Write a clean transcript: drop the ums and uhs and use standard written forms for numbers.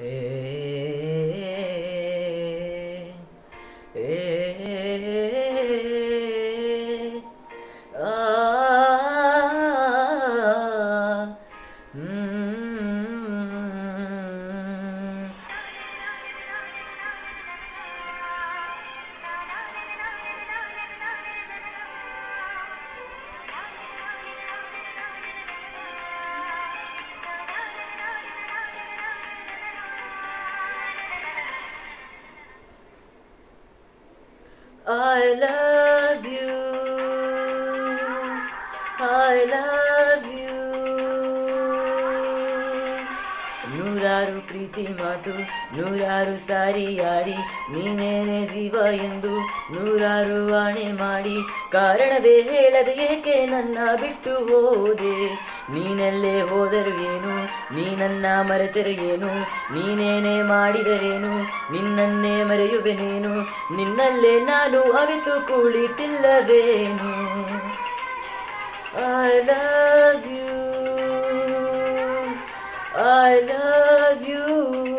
ಏ ಏ ಆ I love you. I love you. ನೂರಾರು ಪ್ರೀತಿ ಮಾತು ನೂರಾರು ಸಾರಿ ಆಡಿ ನೀನೇನೆ ಜೀವ ಎಂದು ನೂರಾರು ಆಣೆ ಮಾಡಿ ಕಾರಣವೇ ಹೇಳದೆ ಏಕೆ ನನ್ನ ಬಿಟ್ಟು ಹೋದೆ. ನೀನೆಲ್ಲೇ ಹೋದರು ಏನು, ನೀ ನನ್ನ ಮರೆತರೆ ಏನು, ನೀನೇನೇ ಮಾಡಿದರೇನು, ನಿನ್ನನ್ನೇ ಮರೆಯುವೆನೇನು, ನಿನ್ನಲ್ಲೇ ನಾನು ಅವಿತು ಕುಳಿತಿಲ್ಲವೇನು. I love you. I love you.